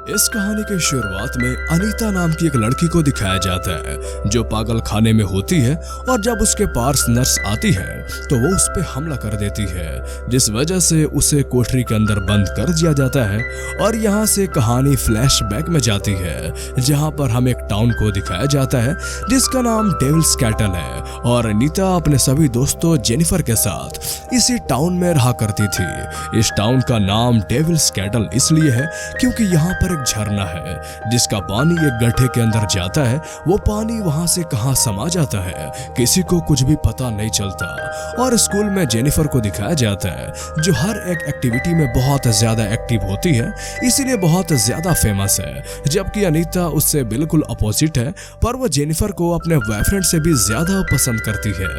इस कहानी की शुरुआत में अनीता नाम की एक लड़की को दिखाया जाता है जो पागल खाने में होती है और जब उसके पास नर्स आती है तो वो उस पे हमला कर देती है, जिस वजह से उसे कोठरी के अंदर बंद कर दिया जाता है। और यहाँ से कहानी फ्लैशबैक में जाती है जहाँ पर हम एक टाउन को दिखाया जाता है जिसका नाम डेविल्स कैटल है और अनीता अपने सभी दोस्तों जेनिफर के साथ इसी टाउन में रहा करती थी। इस टाउन का नाम डेविल्स कैटल इसलिए है क्योंकि यहाँ पर एक झरना है जिसका पानी एक गड्ढे के अंदर जाता है। वो पानी वहां से कहां समा जाता है किसी को कुछ भी पता नहीं चलता। और स्कूल में जेनिफर को दिखाया जाता है जो हर एक एक्टिविटी में बहुत ज्यादा एक्टिव होती है, इसीलिए बहुत ज्यादा फेमस है। जबकि अनीता उससे बिल्कुल अपोजिट है, पर वो जेनिफर को अपने बॉयफ्रेंड से भी ज्यादा पसंद करती है।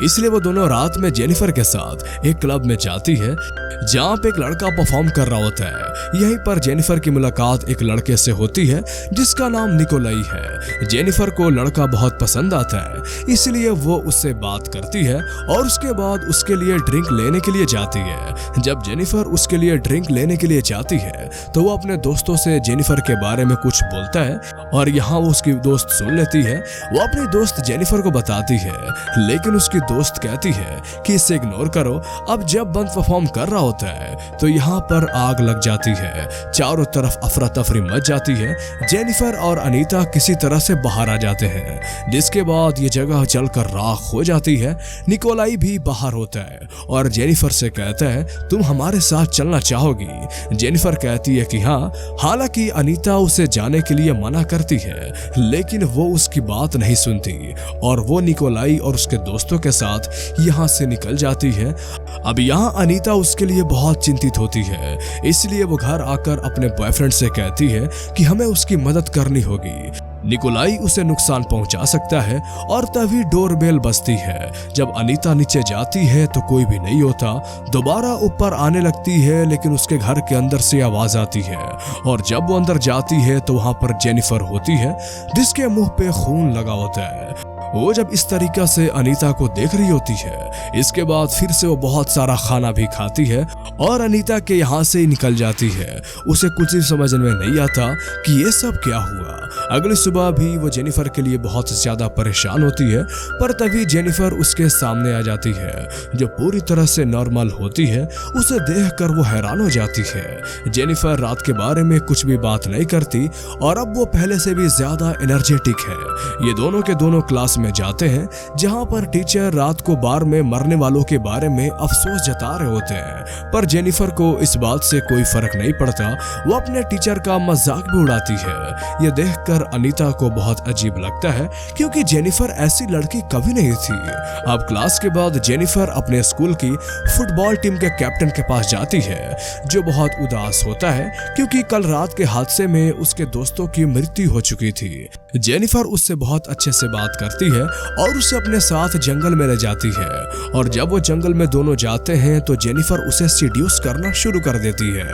इसलिए वो दोनों रात में जेनिफर के साथ एक क्लब में जाती है जहाँ पे एक लड़का परफॉर्म कर रहा होता है। यहीं पर जेनिफर की मुलाकात एक लड़के से होती है जिसका नाम निकोलाई है। जेनिफर को लड़का बहुत पसंद आता है, इसलिए वो उससे बात करती है और उसके बाद उसके लिए ड्रिंक लेने के लिए जाती है। जब जेनिफर उसके लिए ड्रिंक लेने के लिए जाती है तो वो अपने दोस्तों से जेनिफर के बारे में कुछ बोलता है और यहाँ वो उसकी दोस्त सुन लेती है। वो अपनी दोस्त जेनिफर को बताती है, लेकिन उसकी दोस्त कहती है कि इसे इग्नोर करो। अब जब बंद परफॉर्म कर रहा होता है तो यहाँ पर आग लग जाती है, चारों तरफ अफरा तफरी मच जाती है। जेनिफर और अनीता किसी तरह से बाहर आ जाते हैं, जिसके बाद ये जगह जलकर राख हो जाती है। निकोलाई भी बाहर होता है और जेनिफर से कहता है तुम हमारे साथ चलना चाहोगी? जेनिफर कहती है कि हाँ। हालांकि अनीता उसे जाने के लिए मना करती है, लेकिन वो उसकी बात नहीं सुनती और वो निकोलाई और उसके दोस्तों के साथ यहाँ से निकल जाती है। अब यहाँ अनीता उसके लिए बहुत चिंतित होती है, इसलिए वो घर आकर अपने बॉयफ्रेंड से कहती है कि हमें उसकी मदद करनी होगी। निकोलाई उसे नुकसान पहुंचा सकता है और तभी डोरबेल बजती है। जब अनीता नीचे जाती है तो कोई भी नहीं होता। दोबारा ऊपर आने लगती है, लेकिन उसके घर के अंदर से आवाज आती है और जब वो अंदर जाती है तो वहां पर जेनिफर होती है जिसके मुंह पे खून लगा होता है। वो जब इस तरीका से अनीता को देख रही होती है, इसके बाद फिर से वो बहुत सारा खाना भी खाती है और अनीता के यहाँ से निकल जाती है। उसे कुछ भी समझ में नहीं आता कि ये सब क्या हुआ। अगली सुबह भी वो जेनिफर के लिए बहुत ज्यादा परेशान होती है, पर तभी जेनिफर उसके सामने आ जाती है जो पूरी तरह से नॉर्मल होती है। उसे देखकर वो हैरान हो जाती है। जेनिफर रात के बारे में कुछ भी बात नहीं करती और अब वो पहले से भी ज्यादा एनर्जेटिक है। ये दोनों के दोनों क्लास में जाते हैं जहां पर टीचर रात को बार में मरने वालों के बारे में अफसोस जता रहे होते हैं, पर जेनिफर को इस बात से कोई फर्क नहीं पड़ता। वो अपने टीचर का मजाक भी उड़ाती है। ये देखकर अनीता को बहुत अजीब लगता है क्योंकि जेनिफर ऐसी लड़की कभी नहीं थी। अब क्लास के बाद जेनिफर अपने स्कूल की फुटबॉल टीम के कैप्टन के पास जाती है जो बहुत उदास होता है क्योंकि कल रात के हादसे में उसके दोस्तों की मृत्यु हो चुकी थी। जेनिफर उससे बहुत अच्छे से बात करती है और उसे अपने साथ जंगल में ले जाती है और जब वो जंगल में दोनों जाते हैं तो जेनिफर उसे सीड्यूस करना शुरू कर देती है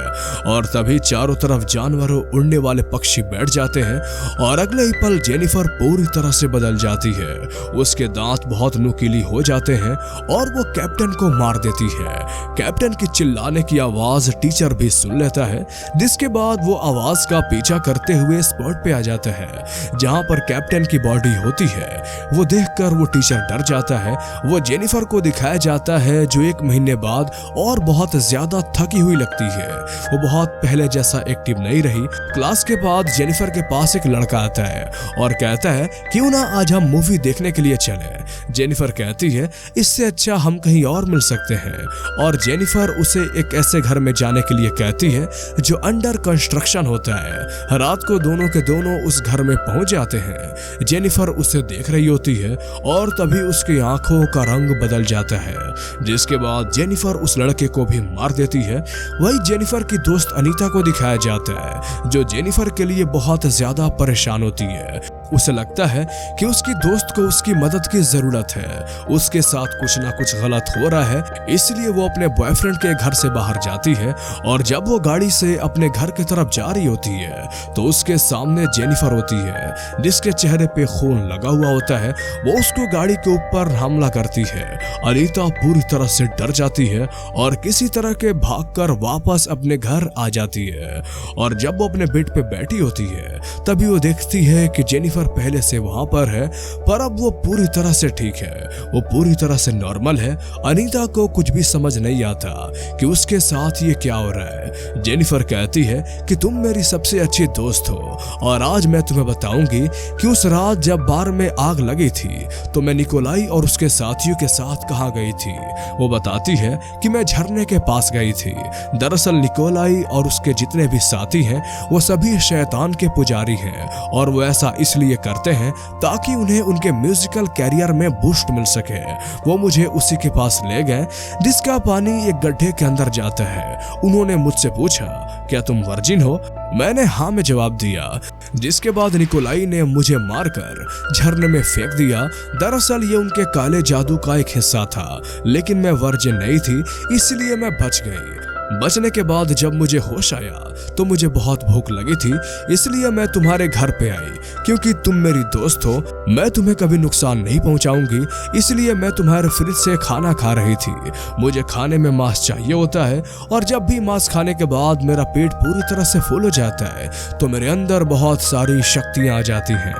और तभी चारों तरफ जानवरों उड़ने वाले पक्षी बैठ जाते हैं और अगले ही पल जेनिफर पूरी तरह से बदल जाती है। उसके दांत बहुत नुकीली हो जाते हैं और वो कैप्टन को मार देती है। कैप्टन की चिल्लाने की आवाज टीचर भी सुन लेता है, जिसके बाद वो आवाज का पीछा करते हुए स्पॉट पे आ जाता है जहां पर कैप्टन की बॉडी होती है। वो देखकर वो टीचर डर जाता है। वो जेनिफर को दिखाया जाता है जो 1 महीने बाद और बहुत ज्यादा थकी हुई लगती है। वो बहुत पहले जैसा एक्टिव नहीं रही। क्लास के बाद जेनिफर के पास एक लड़का आता है और कहता है क्यों ना आज हम मूवी देखने के लिए चले। जेनिफर कहती है इससे अच्छा हम कहीं और मिल सकते हैं और जेनिफर उसे एक ऐसे घर में जाने के लिए कहती है जो अंडर कंस्ट्रक्शन होता है। रात को दोनों के दोनों उस घर में पहुंच जाते हैं। जेनिफर उसे देख रही होती है और तभी उसकी आंखों का रंग बदल जाता है, जिसके बाद जेनिफर उस लड़के को भी मार देती है। वही जेनिफर की दोस्त अनीता को दिखाया जाता है जो जेनिफर के लिए बहुत ज्यादा परेशान होती है। उसे लगता है कि उसकी दोस्त को उसकी मदद की जरूरत है, उसके साथ कुछ ना कुछ गलत हो रहा है, इसलिए वो अपने बॉयफ्रेंड के घर से बाहर जाती है। और जब वो गाड़ी से अपने घर की तरफ जा रही होती है तो उसके सामने जेनिफर होती है, जिसके चेहरे पे खून लगा हुआ होता है। वो उसको गाड़ी के ऊपर हमला करती है। अनीता पूरी तरह से डर जाती है और किसी तरह के भागकर वापस अपने घर आ जाती है। और जब वो अपने बेड पे बैठी होती है तभी वो देखती है कि जेनिफर पहले से वहां पर है, पर अब वो पूरी तरह से ठीक है, वो पूरी तरह से नॉर्मल है। अनीता को कुछ भी समझ नहीं आता कि उसके साथ ये क्या हो रहा है। जेनिफर कहती है कि तुम मेरी सबसे अच्छी दोस्त हो और आज मैं तुम्हें बताऊंगी कि उस रात जब बार में आग लगी थी तो मैं निकोलाई और उसके साथियों के साथ कहाँ गई थी। वो बताती है कि मैं झरने के पास गई थी। दरअसल निकोलाई और उसके जितने भी साथी हैं वो सभी शैतान के पुजारी हैं और वो ऐसा इसलिए करते हैं ताकि उन्हें उनके म्यूजिकल कैरियर में बूस्ट मिल सके। वो मुझे उसी के पास ले गए जिसका पानी एक गड्ढे के अंदर जाता है। उन्होंने मुझसे पूछा, क्या तुम वर्जिन हो? मैंने हाँ में जवाब दिया, जिसके बाद निकोलाई ने मुझे मारकर झरने में फेंक दिया। दरअसल ये उनके काले जादू का एक हिस्सा था, लेकिन मैं वर्जिन नहीं थी, इसलिए मैं बच गई। बचने के बाद जब मुझे होश आया तो मुझे बहुत भूख लगी थी, इसलिए मैं तुम्हारे घर पे आई। क्योंकि तुम मेरी दोस्त हो, मैं तुम्हें कभी नुकसान नहीं पहुंचाऊंगी, इसलिए मैं तुम्हारे फ्रिज से खाना खा रही थी। मुझे खाने में मांस चाहिए होता है और जब भी मांस खाने के बाद मेरा पेट पूरी तरह से फुल हो जाता है तो मेरे अंदर बहुत सारी शक्तियां आ जाती हैं,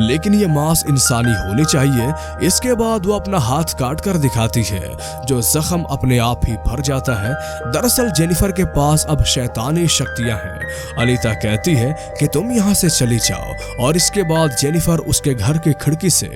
लेकिन ये मांस इंसानी होनी चाहिए। इसके बाद वो अपना हाथ काट कर दिखाती है, जो जख्म अपने आप ही भर जाता है। दरअसल जेनिफर के पास अब शैतानी शक्तियां हैं। अनीता कहती है कि तुम यहाँ से चली जाओ और इसके बाद जेनिफर उसके घर की खिड़की से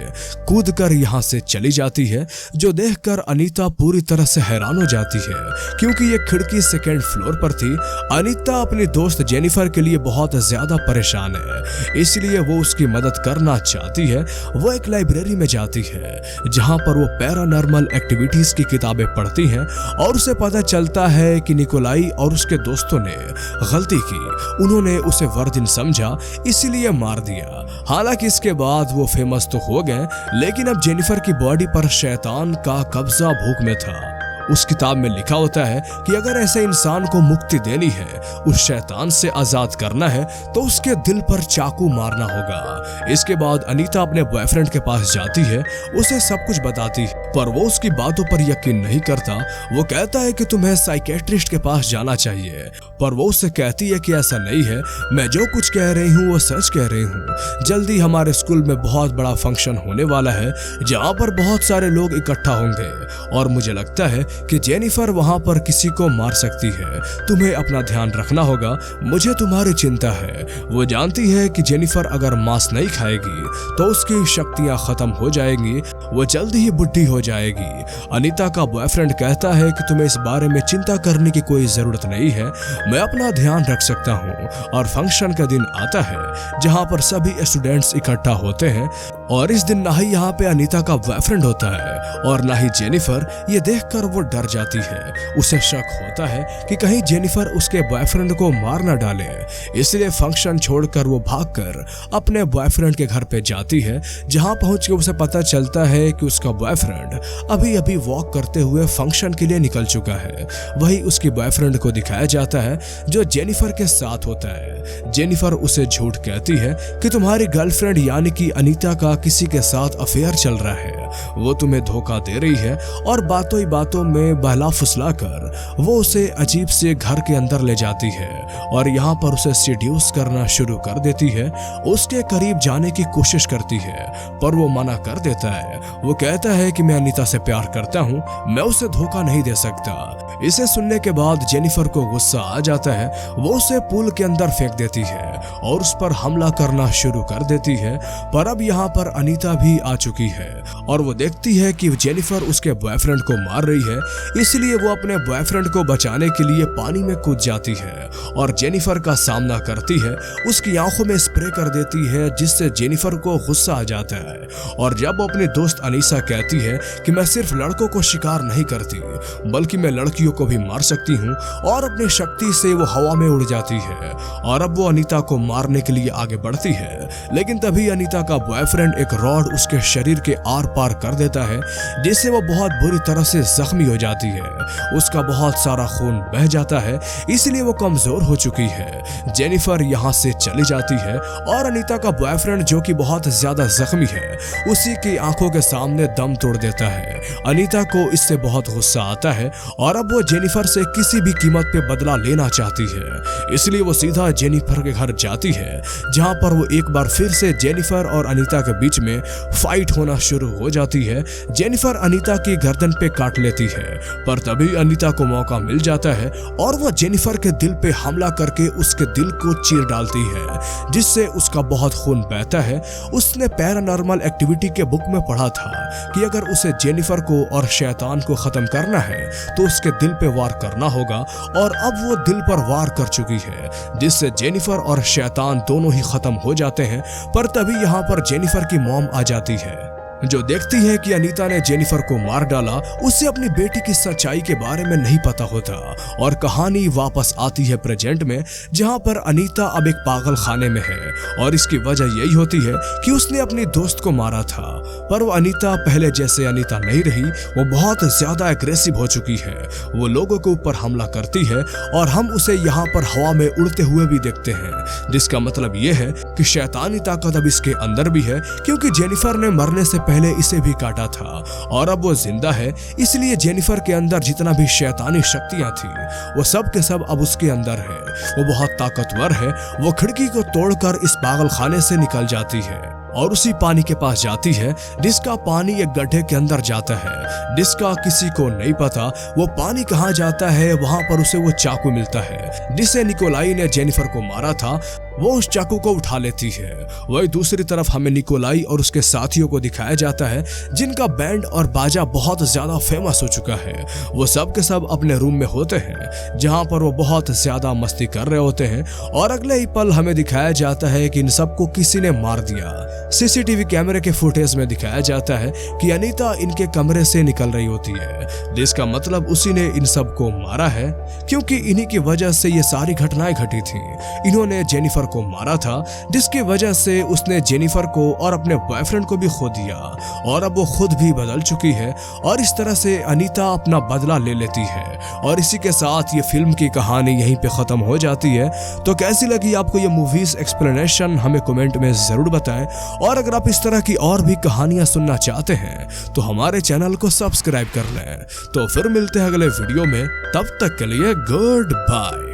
कूदकर यहाँ से चली जाती है, जो देखकर अनीता पूरी तरह से हैरान हो जाती है क्योंकि ये खिड़की सेकेंड फ्लोर पर थी। अनीता अपनी दोस्त जेनिफर के लिए बहुत ज्यादा परेशान है, इसलिए वो उसकी मदद करना चाहती है। वो एक लाइब्रेरी में जाती है जहां पर वो पैरानॉर्मल एक्टिविटीज की किताबें पढ़ती हैं और उसे पता चलता है कि निकोलाई और उसके दोस्तों ने गलती की। उन्होंने उसे वर्जिन समझा, इसीलिए मार दिया। हालांकि इसके बाद वो फेमस तो हो गए, लेकिन अब जेनिफर की बॉडी पर शैतान का कब्जा भूख में था। उस किताब में लिखा होता है कि अगर ऐसे इंसान को मुक्ति देनी है, उस शैतान से आजाद करना है, तो उसके दिल पर चाकू मारना होगा। इसके बाद अनीता अपने बॉयफ्रेंड के पास जाती है, उसे सब कुछ बताती है, पर वो उसकी बातों पर यकीन नहीं करता। वो कहता है कि तुम्हें साइकेट्रिस्ट के पास जाना चाहिए, पर वो उससे कहती है कि ऐसा नहीं है, मैं जो कुछ कह रही हूँ वो सच कह रही हूँ। जल्दी हमारे स्कूल में बहुत बड़ा फंक्शन होने वाला है जहाँ पर बहुत सारे लोग इकट्ठा होंगे और मुझे लगता है कि जेनिफर वहां पर किसी को मार सकती है। तुम्हें अपना ध्यान रखना होगा, मुझे तुम्हारी चिंता है। वो जानती है कि जेनिफर अगर मांस नहीं खाएगी तो उसकी शक्तियां खत्म हो जाएंगी, वो जल्दी ही बुढ़ी हो जाएगी। अनीता का बॉयफ्रेंड कहता है कि तुम्हें इस बारे में चिंता करने की कोई जरूरत नहीं है, मैं अपना ध्यान रख सकता हूँ। और फंक्शन का दिन आता है जहाँ पर सभी स्टूडेंट्स इकट्ठा होते हैं और इस दिन ना ही यहाँ पे अनीता का बॉयफ्रेंड होता है और ना ही जेनिफर। ये देखकर वो डर जाती है, उसे शक होता है कि कहीं जेनिफर उसके बॉयफ्रेंड को मार न डाले, इसलिए फंक्शन छोड़कर वो भागकर अपने बॉयफ्रेंड के घर पे जाती है। जहां पहुंच के उसे पता चलता है कि उसका बॉयफ्रेंड अभी अभी वॉक करते हुए फंक्शन के लिए निकल चुका है। वही उसकी बॉयफ्रेंड को दिखाया जाता है जो जेनिफर के साथ होता है। जेनिफर उसे झूठ कहती है कि तुम्हारी गर्लफ्रेंड यानी कि अनीता का किसी के साथ अफेयर चल रहा है, वो तुम्हें धोखा दे रही है और बातों ही बातों में बहला फुसला कर वो उसे अजीब से घर के अंदर ले जाती है और यहाँ पर उसे सीड्यूस करना शुरू कर देती है। उसके करीब जाने की कोशिश करती है पर वो मना कर देता है। वो कहता है कि मैं अनीता से प्यार करता हूँ, मैं उसे धोखा नहीं दे सकता। इसे सुनने के बाद जेनिफर को गुस्सा आ जाता है, वो उसे पूल के अंदर फेंक देती है और उस पर हमला करना शुरू कर देती है। पर अब यहाँ पर अनीता भी आ चुकी है और वो देखती है कि जेनिफर उसके बॉयफ्रेंड को मार रही है, इसलिए वो अपने बॉयफ्रेंड को बचाने के लिए पानी में कूद जाती है और जेनिफर का सामना करती है। उसकी आंखों में स्प्रे कर देती है जिससे जेनिफर को गुस्सा आ जाता है और जब वो अपनी दोस्त अनीसा कहती है कि मैं सिर्फ लड़कों को शिकार नहीं करती बल्कि मैं लड़कियों को भी मार सकती हूँ और अपनी शक्ति से वो हवा में उड़ जाती है और अब वो अनीता को मारने के लिए आगे बढ़ती है, लेकिन तभी अनीता का बॉयफ्रेंड एक रॉड उसके शरीर के आर पार कर देता है, जिससे वो बहुत बुरी तरह से जख्मी हो जाती है। उसका बहुत सारा खून बह जाता है, इसलिए वो कमजोर हो चुकी है। जेनिफर यहाँ से चली जाती है और अनीता का बॉयफ्रेंड, जो कि बहुत ज्यादा जख्मी है, उसी की आंखों के सामने दम तोड़ देता है। अनीता को इससे बहुत गुस्सा आता है और अब वो जेनिफर से किसी भी कीमत पे बदला लेना चाहती है, इसलिए वो सीधा जेनिफर के घर जाती है, जहां पर वो एक बार फिर से जेनिफर और अनीता के बीच में फाइट होना शुरू हो जाती है। जेनिफर अनीता की गर्दन पे काट लेती है, पर तभी अनीता को मौका मिल जाता है और वो जेनिफर के दिल पे हमला करके उसके दिल को चीर डालती है, जिससे उसका बहुत खून बहता है। उसने पैरानॉर्मल एक्टिविटी के बुक में पढ़ा था कि अगर उसे जेनिफर को और शैतान को खत्म करना है तो उसके दिल पे वार करना होगा, और अब वो दिल पर वार कर चुकी है, जिससे जेनिफर और शैतान दोनों ही खत्म हो जाते हैं। पर तभी यहाँ पर जेनिफर की मॉम आ जाती है, जो देखती है कि अनीता ने जेनिफर को मार डाला। उसे अपनी बेटी की सच्चाई के बारे में नहीं पता होता और कहानी वापस आती है प्रेजेंट में, जहां पर अनीता अब एक पागल खाने में है, और इसकी वजह यही होती है कि उसने अपनी दोस्त को मारा था। पर वो अनीता पहले जैसे अनीता नहीं रही, वो बहुत ज्यादा एग्रेसिव हो चुकी है। वो लोगों के ऊपर हमला करती है और हम उसे यहाँ पर हवा में उड़ते हुए भी देखते हैं, जिसका मतलब ये है कि शैतानी ताकत अब इसके अंदर भी है, क्योंकि जेनिफर ने मरने से पहले इसे भी काटा था और अब वो जिंदा है। इसलिए जेनिफर के अंदर जितना भी शैतानी शक्तियां थी, वो सब के सब अब उसके अंदर है। वो बहुत ताकतवर है। वो खिड़की को तोड़कर इस पागल खाने से निकल जाती है और उसी पानी के पास जाती है, जिसका पानी एक गड्ढे के अंदर जाता है, जिसका किसी को नहीं पता वो पानी कहाँ जाता है। वहां पर उसे वो चाकू मिलता है जिसे निकोलाई ने जेनिफर को मारा था। वो उस चाकू को उठा लेती है। वही दूसरी तरफ हमें निकोलाई और उसके साथियों को दिखाया जाता है, जिनका बैंड और बाजा बहुत ज्यादा फेमस हो चुका है। वो सब के सब अपने रूम में होते हैं, जहां पर वो बहुत ज्यादा मस्ती कर रहे होते हैं, और अगले ही पल हमें दिखाया जाता है कि इन सबको किसी ने मार दिया। सीसीटीवी कैमरे के फुटेज में दिखाया जाता है कि अनीता इनके कमरे से निकल रही होती है, जिसका मतलब उसी ने इन सबको मारा है, क्योंकि इन्हीं की वजह से ये सारी घटनाएं घटी थी। इन्होंने जेनिफर को मारा था, जिसकी वजह से उसने जेनिफर को और अपने बॉयफ्रेंड को भी खो दिया, और अब वो खुद भी बदल चुकी है, और इस तरह से अनीता अपना बदला ले लेती है। और इसी के साथ ये फिल्म की कहानी यहीं पे खत्म हो जाती है। तो कैसी लगी आपको ये मूवीज एक्सप्लेनेशन, हमें कमेंट में जरूर बताएं, और अगर आप इस तरह की और भी कहानियां सुनना चाहते हैं तो हमारे चैनल को सब्सक्राइब कर लें। तो फिर मिलते हैं अगले वीडियो में, तब तक के लिए गुड बाय।